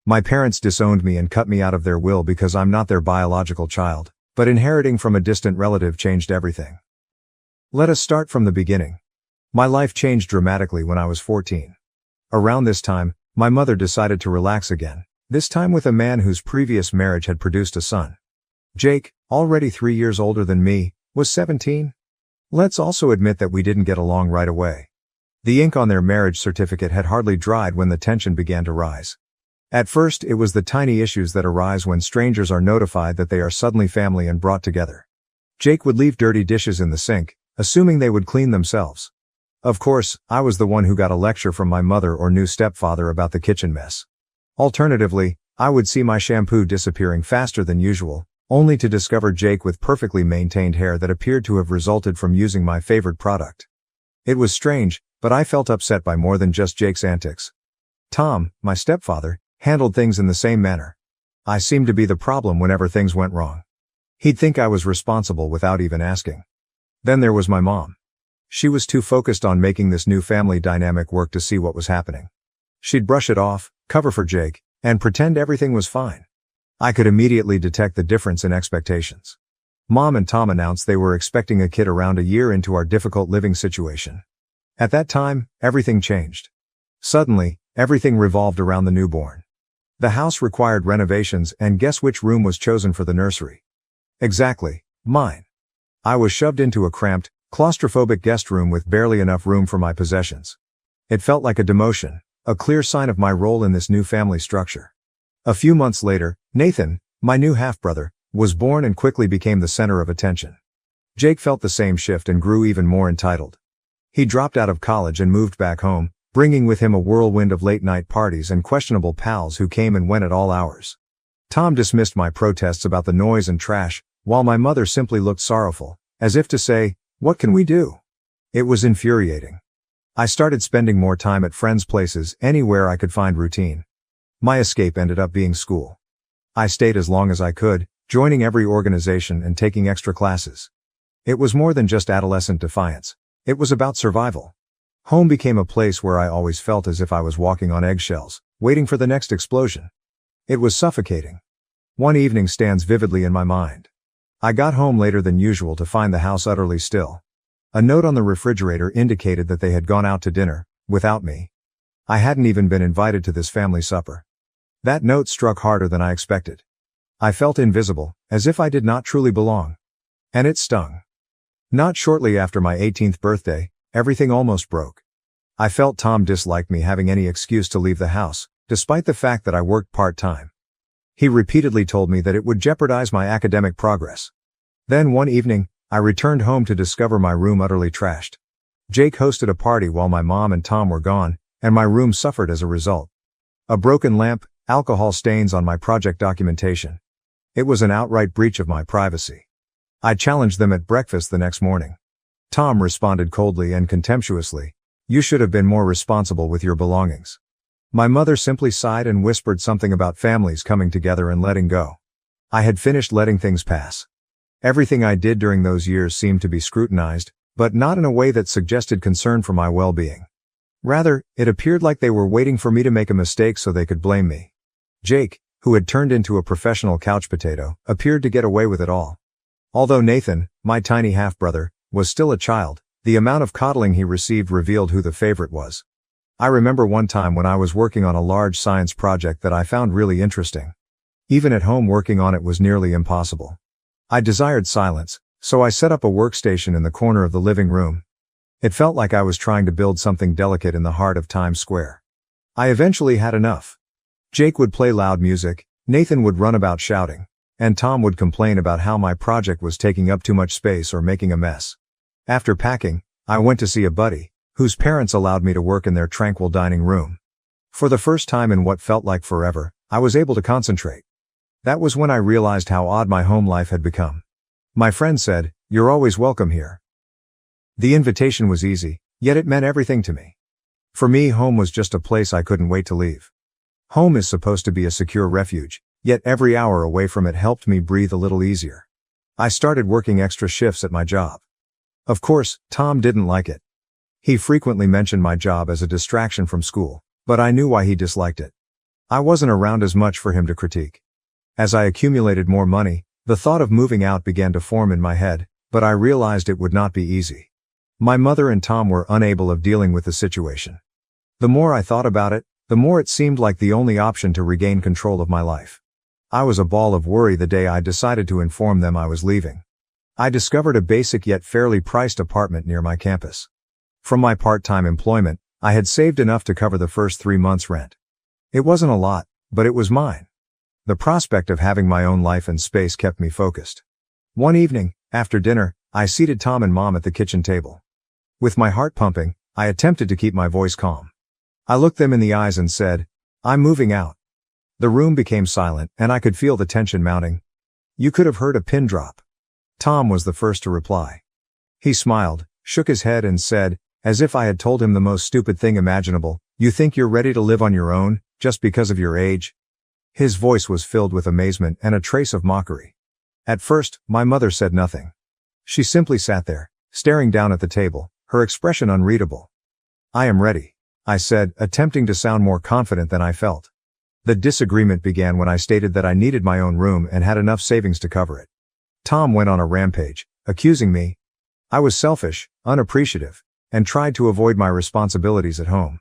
My parents disowned me and cut me out of their will because I'm not their biological child, but inheriting from a distant relative changed everything. Let us start from the beginning. My life changed dramatically when I was 14. Around this time, my mother decided to relax again, this time with a man whose previous marriage had produced a son. Jake, already 3 years older than me, was 17. Let's also admit that we didn't get along right away. The ink on their marriage certificate had hardly dried when the tension began to rise. At first, it was the tiny issues that arise when strangers are notified that they are suddenly family and brought together. Jake would leave dirty dishes in the sink, assuming they would clean themselves. Of course, I was the one who got a lecture from my mother or new stepfather about the kitchen mess. Alternatively, I would see my shampoo disappearing faster than usual, only to discover Jake with perfectly maintained hair that appeared to have resulted from using my favorite product. It was strange, but I felt upset by more than just Jake's antics. Tom, my stepfather, handled things in the same manner. I seemed to be the problem whenever things went wrong. He'd think I was responsible without even asking. Then there was my mom. She was too focused on making this new family dynamic work to see what was happening. She'd brush it off, cover for Jake, and pretend everything was fine. I could immediately detect the difference in expectations. Mom and Tom announced they were expecting a kid around a year into our difficult living situation. At that time, everything changed. Suddenly, everything revolved around the newborn. The house required renovations, and guess which room was chosen for the nursery? Exactly, mine. I was shoved into a cramped, claustrophobic guest room with barely enough room for my possessions. It felt like a demotion, a clear sign of my role in this new family structure. A few months later, Nathan, my new half-brother, was born and quickly became the center of attention. Jake felt the same shift and grew even more entitled. He dropped out of college and moved back home, bringing with him a whirlwind of late-night parties and questionable pals who came and went at all hours. Tom dismissed my protests about the noise and trash, while my mother simply looked sorrowful, as if to say, "What can we do?" It was infuriating. I started spending more time at friends' places, anywhere I could find routine. My escape ended up being school. I stayed as long as I could, joining every organization and taking extra classes. It was more than just adolescent defiance. It was about survival. Home became a place where I always felt as if I was walking on eggshells, waiting for the next explosion. It was suffocating. One evening stands vividly in my mind. I got home later than usual to find the house utterly still. A note on the refrigerator indicated that they had gone out to dinner, without me. I hadn't even been invited to this family supper. That note struck harder than I expected. I felt invisible, as if I did not truly belong. And it stung. Not shortly after my 18th birthday, everything almost broke. I felt Tom disliked me having any excuse to leave the house, despite the fact that I worked part-time. He repeatedly told me that it would jeopardize my academic progress. Then one evening, I returned home to discover my room utterly trashed. Jake hosted a party while my mom and Tom were gone, and my room suffered as a result. A broken lamp, alcohol stains on my project documentation. It was an outright breach of my privacy. I challenged them at breakfast the next morning. Tom responded coldly and contemptuously, "You should have been more responsible with your belongings." My mother simply sighed and whispered something about families coming together and letting go. I had finished letting things pass. Everything I did during those years seemed to be scrutinized, but not in a way that suggested concern for my well-being. Rather, it appeared like they were waiting for me to make a mistake so they could blame me. Jake, who had turned into a professional couch potato, appeared to get away with it all. Although Nathan, my tiny half-brother, was still a child, the amount of coddling he received revealed who the favorite was. I remember one time when I was working on a large science project that I found really interesting. Even at home, working on it was nearly impossible. I desired silence, so I set up a workstation in the corner of the living room. It felt like I was trying to build something delicate in the heart of Times Square. I eventually had enough. Jake would play loud music, Nathan would run about shouting, and Tom would complain about how my project was taking up too much space or making a mess. After packing, I went to see a buddy, whose parents allowed me to work in their tranquil dining room. For the first time in what felt like forever, I was able to concentrate. That was when I realized how odd my home life had become. My friend said, "You're always welcome here." The invitation was easy, yet it meant everything to me. For me, home was just a place I couldn't wait to leave. Home is supposed to be a secure refuge, yet every hour away from it helped me breathe a little easier. I started working extra shifts at my job. Of course, Tom didn't like it. He frequently mentioned my job as a distraction from school, but I knew why he disliked it. I wasn't around as much for him to critique. As I accumulated more money, the thought of moving out began to form in my head, but I realized it would not be easy. My mother and Tom were unable of dealing with the situation. The more I thought about it, the more it seemed like the only option to regain control of my life. I was a ball of worry the day I decided to inform them I was leaving. I discovered a basic yet fairly priced apartment near my campus. From my part-time employment, I had saved enough to cover the first 3 months' rent. It wasn't a lot, but it was mine. The prospect of having my own life and space kept me focused. One evening, after dinner, I seated Tom and Mom at the kitchen table. With my heart pumping, I attempted to keep my voice calm. I looked them in the eyes and said, "I'm moving out." The room became silent, and I could feel the tension mounting. You could have heard a pin drop. Tom was the first to reply. He smiled, shook his head and said, as if I had told him the most stupid thing imaginable, "You think you're ready to live on your own, just because of your age?" His voice was filled with amazement and a trace of mockery. At first, my mother said nothing. She simply sat there, staring down at the table, her expression unreadable. "I am ready," I said, attempting to sound more confident than I felt. The disagreement began when I stated that I needed my own room and had enough savings to cover it. Tom went on a rampage, accusing me. I was selfish, unappreciative, and tried to avoid my responsibilities at home.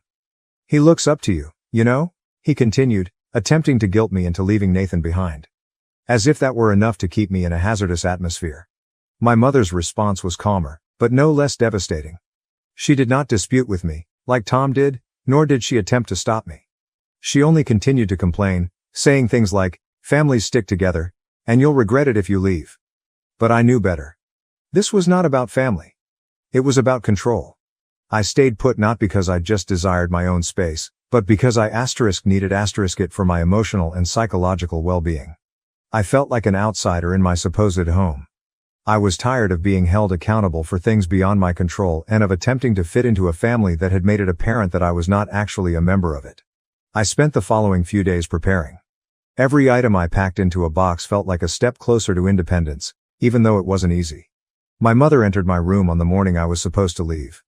"He looks up to you, you know?" he continued, attempting to guilt me into leaving Nathan behind. As if that were enough to keep me in a hazardous atmosphere. My mother's response was calmer, but no less devastating. She did not dispute with me, like Tom did, nor did she attempt to stop me. She only continued to complain, saying things like, "Families stick together, and you'll regret it if you leave." But I knew better. This was not about family. It was about control. I stayed put not because I just desired my own space, but because I needed it for my emotional and psychological well-being. I felt like an outsider in my supposed home. I was tired of being held accountable for things beyond my control and of attempting to fit into a family that had made it apparent that I was not actually a member of it. I spent the following few days preparing. Every item I packed into a box felt like a step closer to independence, even though it wasn't easy. My mother entered my room on the morning I was supposed to leave.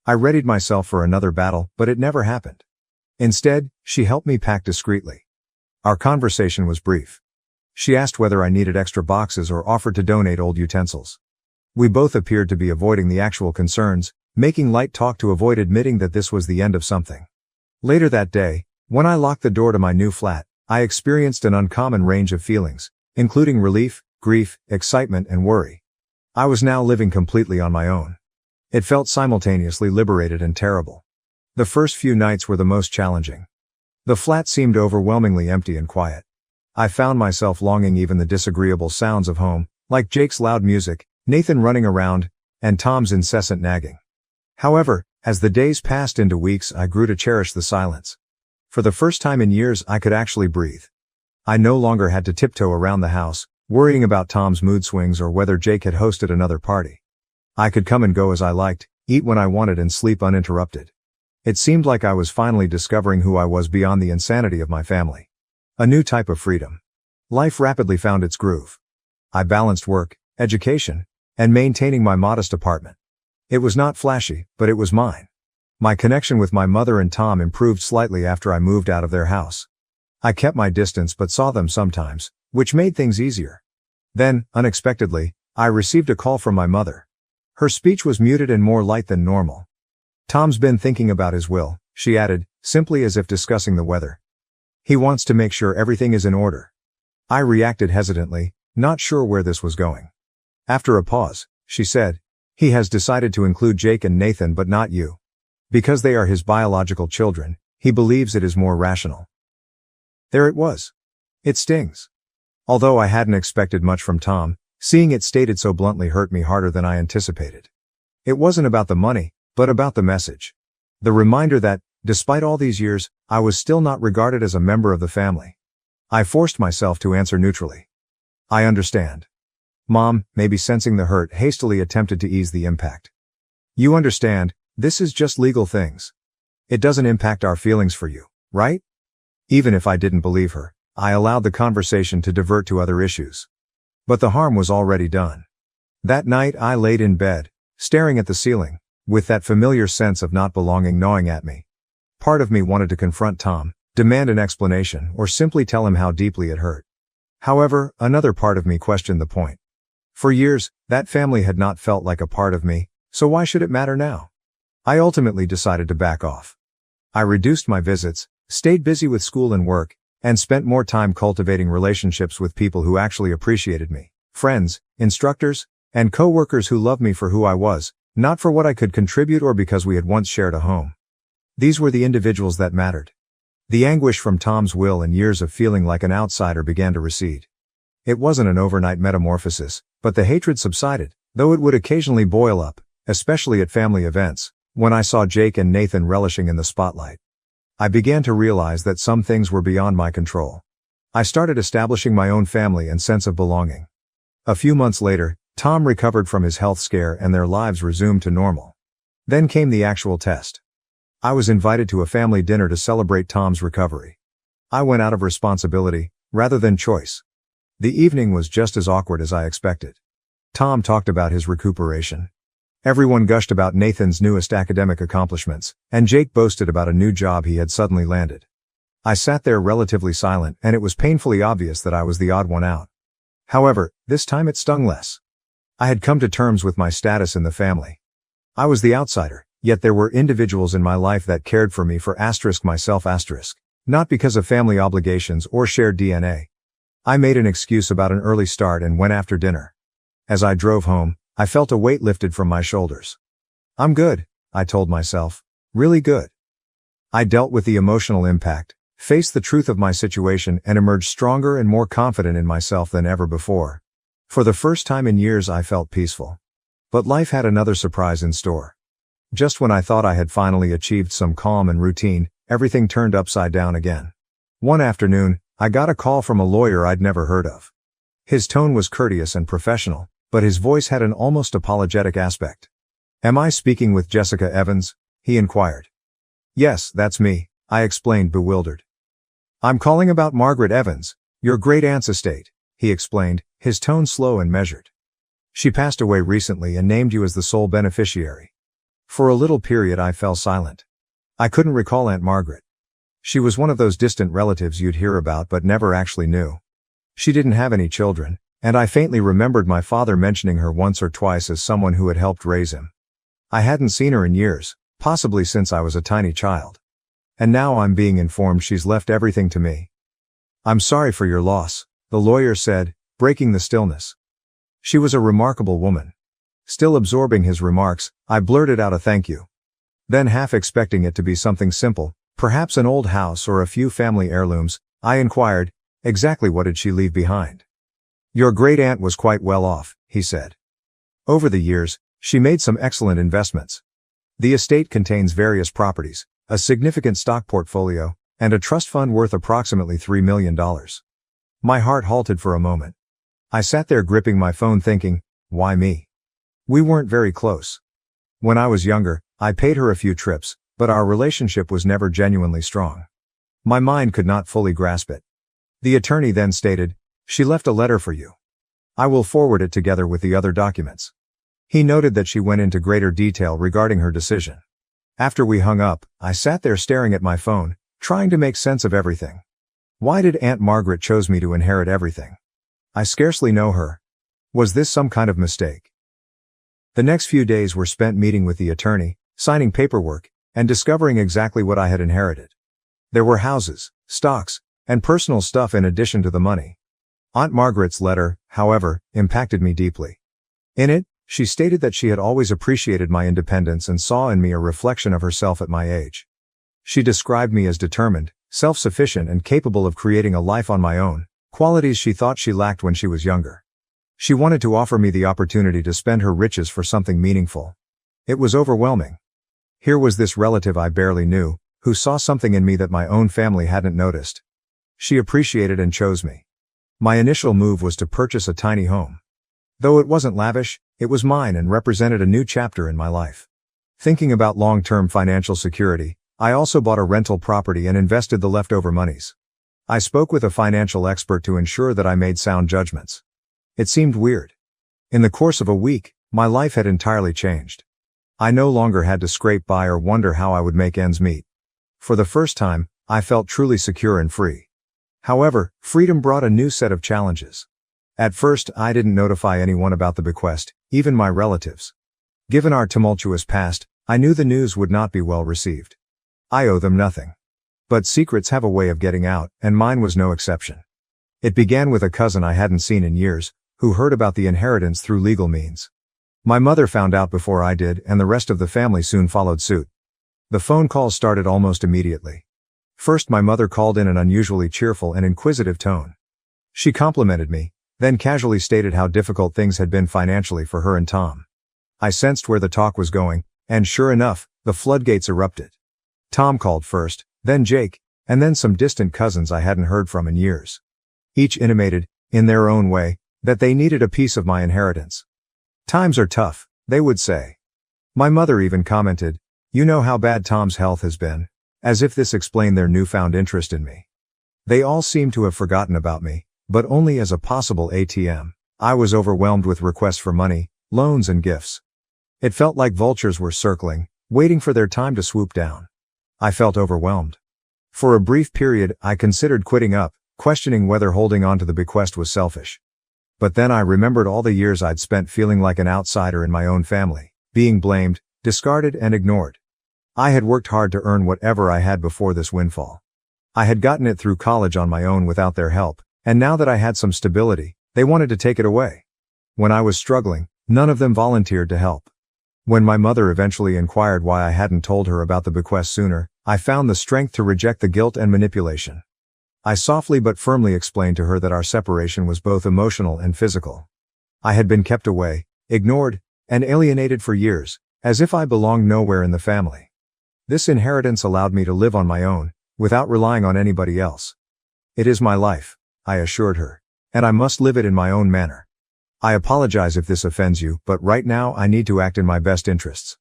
I readied myself for another battle, but it never happened. Instead, she helped me pack discreetly. Our conversation was brief. She asked whether I needed extra boxes or offered to donate old utensils. We both appeared to be avoiding the actual concerns, making light talk to avoid admitting that this was the end of something. Later that day, when I locked the door to my new flat, I experienced an uncommon range of feelings, including relief, grief, excitement, and worry. I was now living completely on my own. It felt simultaneously liberated and terrible. The first few nights were the most challenging. The flat seemed overwhelmingly empty and quiet. I found myself longing even the disagreeable sounds of home, like Jake's loud music, Nathan running around, and Tom's incessant nagging. However, as the days passed into weeks, I grew to cherish the silence. For the first time in years, I could actually breathe. I no longer had to tiptoe around the house, worrying about Tom's mood swings or whether Jake had hosted another party. I could come and go as I liked, eat when I wanted and sleep uninterrupted. It seemed like I was finally discovering who I was beyond the insanity of my family. A new type of freedom. Life rapidly found its groove. I balanced work, education, and maintaining my modest apartment. It was not flashy, but it was mine. My connection with my mother and Tom improved slightly after I moved out of their house. I kept my distance but saw them sometimes, which made things easier. Then, unexpectedly, I received a call from my mother. Her speech was muted and more light than normal. "Tom's been thinking about his will," she added, simply as if discussing the weather. "He wants to make sure everything is in order." I reacted hesitantly, not sure where this was going. After a pause, she said, "He has decided to include Jake and Nathan but not you. Because they are his biological children, he believes it is more rational." There it was. It stings. Although I hadn't expected much from Tom, seeing it stated so bluntly hurt me harder than I anticipated. It wasn't about the money, but about the message. The reminder that, despite all these years, I was still not regarded as a member of the family. I forced myself to answer neutrally. "I understand." Mom, maybe sensing the hurt, hastily attempted to ease the impact. "You understand, this is just legal things. It doesn't impact our feelings for you, right?" Even if I didn't believe her, I allowed the conversation to divert to other issues. But the harm was already done. That night I laid in bed, staring at the ceiling, with that familiar sense of not belonging gnawing at me. Part of me wanted to confront Tom, demand an explanation, or simply tell him how deeply it hurt. However, another part of me questioned the point. For years, that family had not felt like a part of me, so why should it matter now? I ultimately decided to back off. I reduced my visits, stayed busy with school and work, and spent more time cultivating relationships with people who actually appreciated me. Friends, instructors, and co-workers who loved me for who I was, not for what I could contribute or because we had once shared a home. These were the individuals that mattered. The anguish from Tom's will and years of feeling like an outsider began to recede. It wasn't an overnight metamorphosis, but the hatred subsided, though it would occasionally boil up, especially at family events, when I saw Jake and Nathan relishing in the spotlight. I began to realize that some things were beyond my control. I started establishing my own family and sense of belonging. A few months later, Tom recovered from his health scare and their lives resumed to normal. Then came the actual test. I was invited to a family dinner to celebrate Tom's recovery. I went out of responsibility, rather than choice. The evening was just as awkward as I expected. Tom talked about his recuperation. Everyone gushed about Nathan's newest academic accomplishments, and Jake boasted about a new job he had suddenly landed. I sat there relatively silent, and it was painfully obvious that I was the odd one out. However, this time it stung less. I had come to terms with my status in the family. I was the outsider, yet there were individuals in my life that cared for me for myself, not because of family obligations or shared DNA. I made an excuse about an early start and went after dinner. As I drove home, I felt a weight lifted from my shoulders. I'm good, I told myself. Really good. I dealt with the emotional impact, faced the truth of my situation, and emerged stronger and more confident in myself than ever before. For the first time in years I felt peaceful. But life had another surprise in store. Just when I thought I had finally achieved some calm and routine, everything turned upside down again. One afternoon, I got a call from a lawyer I'd never heard of. His tone was courteous and professional, but his voice had an almost apologetic aspect. "Am I speaking with Jessica Evans?" he inquired. "Yes, that's me," I explained, bewildered. "I'm calling about Margaret Evans, your great-aunt's estate," he explained, his tone slow and measured. "She passed away recently and named you as the sole beneficiary." For a little period I fell silent. I couldn't recall Aunt Margaret. She was one of those distant relatives you'd hear about but never actually knew. She didn't have any children, and I faintly remembered my father mentioning her once or twice as someone who had helped raise him. I hadn't seen her in years, possibly since I was a tiny child. And now I'm being informed she's left everything to me. "I'm sorry for your loss," the lawyer said, breaking the stillness. She was a remarkable woman. Still absorbing his remarks, I blurted out a thank you. Then, half expecting it to be something simple, perhaps an old house or a few family heirlooms, I inquired, "Exactly what did she leave behind?" "Your great-aunt was quite well off," he said. "Over the years, she made some excellent investments. The estate contains various properties, a significant stock portfolio, and a trust fund worth approximately $3 million. My heart halted for a moment. I sat there gripping my phone thinking, why me? We weren't very close. When I was younger, I paid her a few trips, but our relationship was never genuinely strong. My mind could not fully grasp it. The attorney then stated, "She left a letter for you. I will forward it together with the other documents." He noted that she went into greater detail regarding her decision. After we hung up, I sat there staring at my phone, trying to make sense of everything. Why did Aunt Margaret chose me to inherit everything? I scarcely know her. Was this some kind of mistake? The next few days were spent meeting with the attorney, signing paperwork, and discovering exactly what I had inherited. There were houses, stocks, and personal stuff in addition to the money. Aunt Margaret's letter, however, impacted me deeply. In it, she stated that she had always appreciated my independence and saw in me a reflection of herself at my age. She described me as determined, self-sufficient, and capable of creating a life on my own, qualities she thought she lacked when she was younger. She wanted to offer me the opportunity to spend her riches for something meaningful. It was overwhelming. Here was this relative I barely knew, who saw something in me that my own family hadn't noticed. She appreciated and chose me. My initial move was to purchase a tiny home. Though it wasn't lavish, it was mine and represented a new chapter in my life. Thinking about long-term financial security, I also bought a rental property and invested the leftover monies. I spoke with a financial expert to ensure that I made sound judgments. It seemed weird. In the course of a week, my life had entirely changed. I no longer had to scrape by or wonder how I would make ends meet. For the first time, I felt truly secure and free. However, freedom brought a new set of challenges. At first, I didn't notify anyone about the bequest, even my relatives. Given our tumultuous past, I knew the news would not be well received. I owe them nothing. But secrets have a way of getting out, and mine was no exception. It began with a cousin I hadn't seen in years, who heard about the inheritance through legal means. My mother found out before I did, and the rest of the family soon followed suit. The phone calls started almost immediately. First, my mother called in an unusually cheerful and inquisitive tone. She complimented me, then casually stated how difficult things had been financially for her and Tom. I sensed where the talk was going, and sure enough, the floodgates erupted. Tom called first, then Jake, and then some distant cousins I hadn't heard from in years. Each intimated, in their own way, that they needed a piece of my inheritance. Times are tough, they would say. My mother even commented, "You know how bad Tom's health has been," as if this explained their newfound interest in me. They all seemed to have forgotten about me, but only as a possible ATM. I was overwhelmed with requests for money, loans and gifts. It felt like vultures were circling, waiting for their time to swoop down. I felt overwhelmed. For a brief period, I considered quitting up, questioning whether holding on to the bequest was selfish. But then I remembered all the years I'd spent feeling like an outsider in my own family, being blamed, discarded and ignored. I had worked hard to earn whatever I had before this windfall. I had gotten it through college on my own without their help, and now that I had some stability, they wanted to take it away. When I was struggling, none of them volunteered to help. When my mother eventually inquired why I hadn't told her about the bequest sooner, I found the strength to reject the guilt and manipulation. I softly but firmly explained to her that our separation was both emotional and physical. I had been kept away, ignored, and alienated for years, as if I belonged nowhere in the family. This inheritance allowed me to live on my own, without relying on anybody else. It is my life, I assured her, and I must live it in my own manner. I apologize if this offends you, but right now I need to act in my best interests.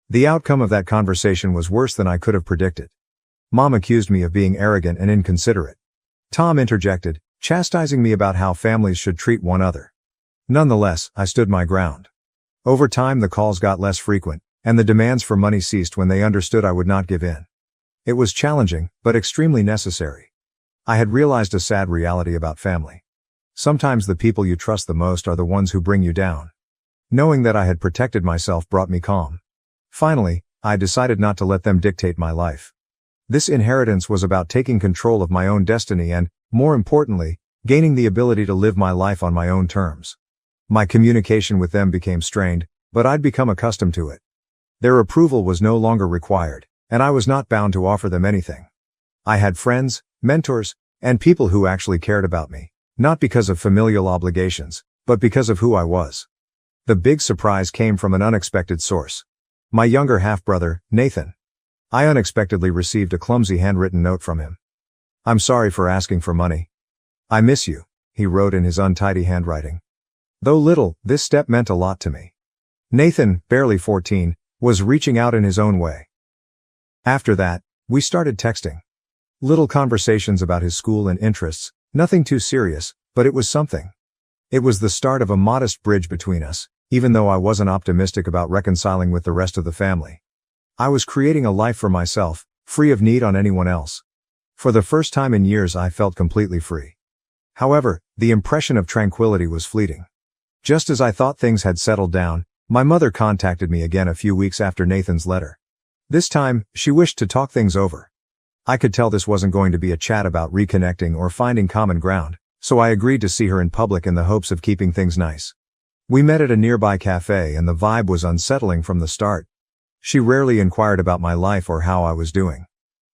The outcome of that conversation was worse than I could have predicted. Mom accused me of being arrogant and inconsiderate. Tom interjected, chastising me about how families should treat one another. Nonetheless, I stood my ground. Over time the calls got less frequent, and the demands for money ceased when they understood I would not give in. It was challenging, but extremely necessary. I had realized a sad reality about family. Sometimes the people you trust the most are the ones who bring you down. Knowing that I had protected myself brought me calm. Finally, I decided not to let them dictate my life. This inheritance was about taking control of my own destiny and, more importantly, gaining the ability to live my life on my own terms. My communication with them became strained, but I'd become accustomed to it. Their approval was no longer required, and I was not bound to offer them anything. I had friends, mentors, and people who actually cared about me, not because of familial obligations, but because of who I was. The big surprise came from an unexpected source. My younger half-brother, Nathan. I unexpectedly received a clumsy handwritten note from him. "I'm sorry for asking for money. I miss you," he wrote in his untidy handwriting. Though little, this step meant a lot to me. Nathan, barely 14, was reaching out in his own way. After that, we started texting. Little conversations about his school and interests, nothing too serious, but it was something. It was the start of a modest bridge between us, even though I wasn't optimistic about reconciling with the rest of the family. I was creating a life for myself, free of need on anyone else. For the first time in years I felt completely free. However, the impression of tranquility was fleeting. Just as I thought things had settled down, my mother contacted me again a few weeks after Nathan's letter. This time, she wished to talk things over. I could tell this wasn't going to be a chat about reconnecting or finding common ground, so I agreed to see her in public in the hopes of keeping things nice. We met at a nearby cafe and the vibe was unsettling from the start. She rarely inquired about my life or how I was doing.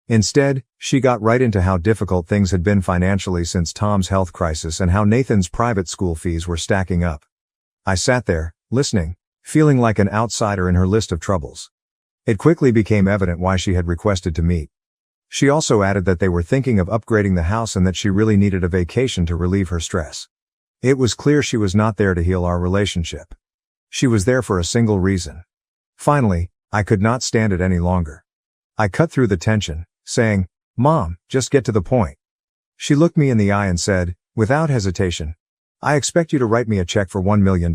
Instead, she got right into how difficult things had been financially since Tom's health crisis and how Nathan's private school fees were stacking up. I sat there, listening, feeling like an outsider in her list of troubles. It quickly became evident why she had requested to meet. She also added that they were thinking of upgrading the house and that she really needed a vacation to relieve her stress. It was clear she was not there to heal our relationship. She was there for a single reason. Finally, I could not stand it any longer. I cut through the tension, saying, "Mom, just get to the point." She looked me in the eye and said, without hesitation, "I expect you to write me a check for $1 million.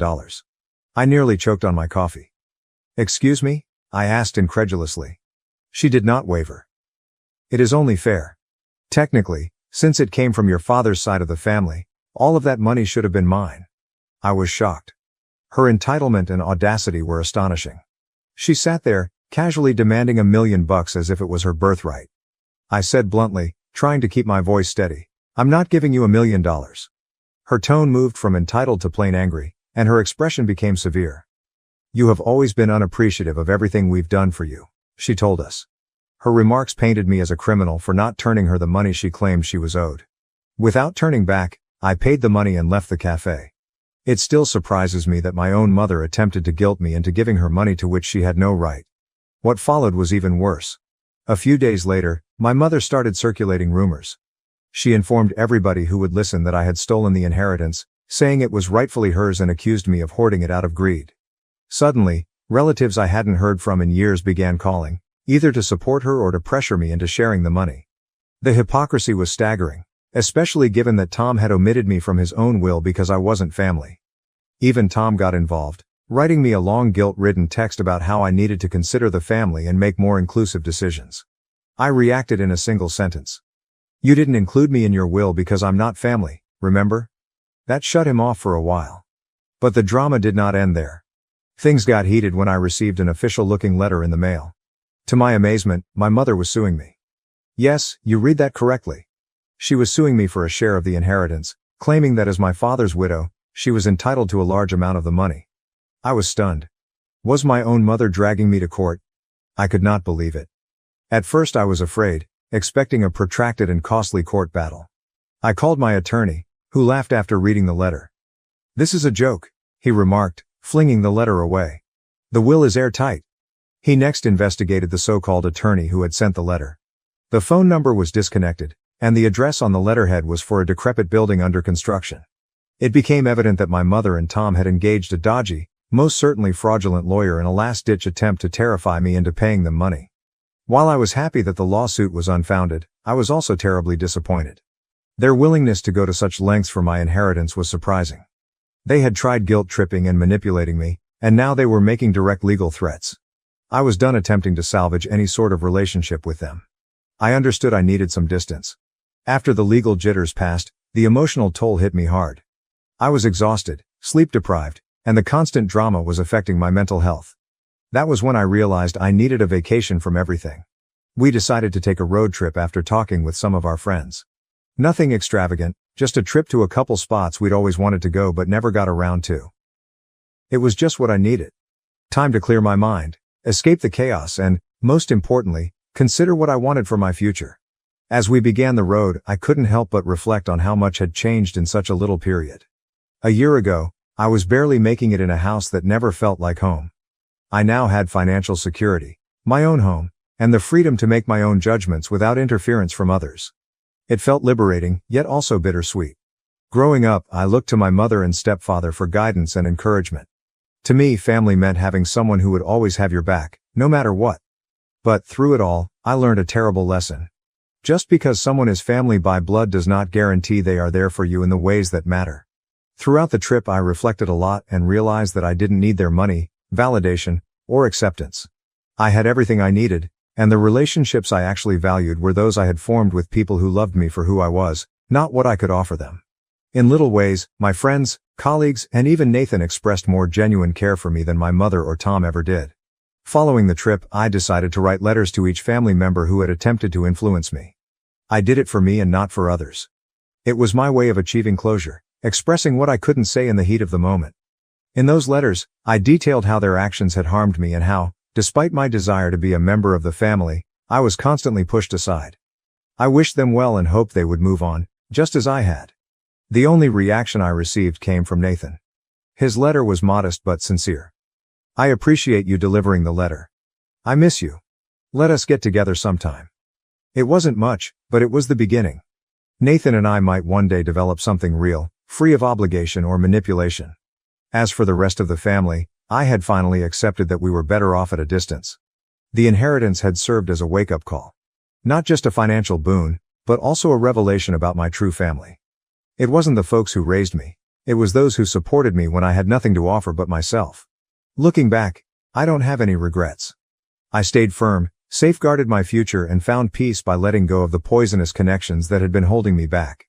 I nearly choked on my coffee. "Excuse me?" I asked incredulously. She did not waver. "It is only fair. Technically, since it came from your father's side of the family, all of that money should have been mine. I was shocked. Her entitlement and audacity were astonishing. She sat there, casually demanding $1 million as if it was her birthright. I said bluntly, trying to keep my voice steady, "I'm not giving you $1 million." Her tone moved from entitled to plain angry, and her expression became severe. "You have always been unappreciative of everything we've done for you," she told us. Her remarks painted me as a criminal for not turning her the money she claimed she was owed. Without turning back, I paid the money and left the cafe. It still surprises me that my own mother attempted to guilt me into giving her money to which she had no right. What followed was even worse. A few days later, my mother started circulating rumors. She informed everybody who would listen that I had stolen the inheritance, saying it was rightfully hers, and accused me of hoarding it out of greed. Suddenly, relatives I hadn't heard from in years began calling, either to support her or to pressure me into sharing the money. The hypocrisy was staggering, especially given that Tom had omitted me from his own will because I wasn't family. Even Tom got involved, writing me a long guilt-ridden text about how I needed to consider the family and make more inclusive decisions. I reacted in a single sentence. "You didn't include me in your will because I'm not family, remember?" That shut him off for a while. But the drama did not end there. Things got heated when I received an official-looking letter in the mail. To my amazement, my mother was suing me. Yes, you read that correctly. She was suing me for a share of the inheritance, claiming that as my father's widow, she was entitled to a large amount of the money. I was stunned. Was my own mother dragging me to court? I could not believe it. At first I was afraid, expecting a protracted and costly court battle. I called my attorney, who laughed after reading the letter. "This is a joke," he remarked, flinging the letter away. "The will is airtight." He next investigated the so-called attorney who had sent the letter. The phone number was disconnected, and the address on the letterhead was for a decrepit building under construction. It became evident that my mother and Tom had engaged a dodgy, most certainly fraudulent lawyer in a last-ditch attempt to terrify me into paying them money. While I was happy that the lawsuit was unfounded, I was also terribly disappointed. Their willingness to go to such lengths for my inheritance was surprising. They had tried guilt-tripping and manipulating me, and now they were making direct legal threats. I was done attempting to salvage any sort of relationship with them. I understood I needed some distance. After the legal jitters passed, the emotional toll hit me hard. I was exhausted, sleep-deprived, and the constant drama was affecting my mental health. That was when I realized I needed a vacation from everything. We decided to take a road trip after talking with some of our friends. Nothing extravagant, just a trip to a couple spots we'd always wanted to go but never got around to. It was just what I needed. Time to clear my mind, escape the chaos, and, most importantly, consider what I wanted for my future. As we began the road, I couldn't help but reflect on how much had changed in such a little period. A year ago, I was barely making it in a house that never felt like home. I now had financial security, my own home, and the freedom to make my own judgments without interference from others. It felt liberating, yet also bittersweet. Growing up, I looked to my mother and stepfather for guidance and encouragement. To me, family meant having someone who would always have your back, no matter what. But through it all, I learned a terrible lesson. Just because someone is family by blood does not guarantee they are there for you in the ways that matter. Throughout the trip, I reflected a lot and realized that I didn't need their money, validation, or acceptance. I had everything I needed, and the relationships I actually valued were those I had formed with people who loved me for who I was, not what I could offer them. In little ways, my friends, colleagues, and even Nathan expressed more genuine care for me than my mother or Tom ever did. Following the trip, I decided to write letters to each family member who had attempted to influence me. I did it for me and not for others. It was my way of achieving closure, expressing what I couldn't say in the heat of the moment. In those letters, I detailed how their actions had harmed me and how, despite my desire to be a member of the family, I was constantly pushed aside. I wished them well and hoped they would move on, just as I had. The only reaction I received came from Nathan. His letter was modest but sincere. "I appreciate you delivering the letter. I miss you. Let us get together sometime." It wasn't much, but it was the beginning. Nathan and I might one day develop something real, free of obligation or manipulation. As for the rest of the family, I had finally accepted that we were better off at a distance. The inheritance had served as a wake-up call. Not just a financial boon, but also a revelation about my true family. It wasn't the folks who raised me. It was those who supported me when I had nothing to offer but myself. Looking back, I don't have any regrets. I stayed firm, safeguarded my future and found peace by letting go of the poisonous connections that had been holding me back.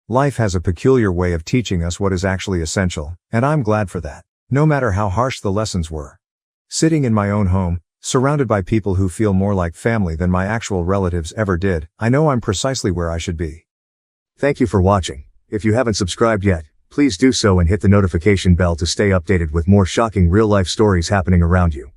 Life has a peculiar way of teaching us what is actually essential, and I'm glad for that, no matter how harsh the lessons were. Sitting in my own home, surrounded by people who feel more like family than my actual relatives ever did, I know I'm precisely where I should be. Thank you for watching. If you haven't subscribed yet, please do so and hit the notification bell to stay updated with more shocking real-life stories happening around you.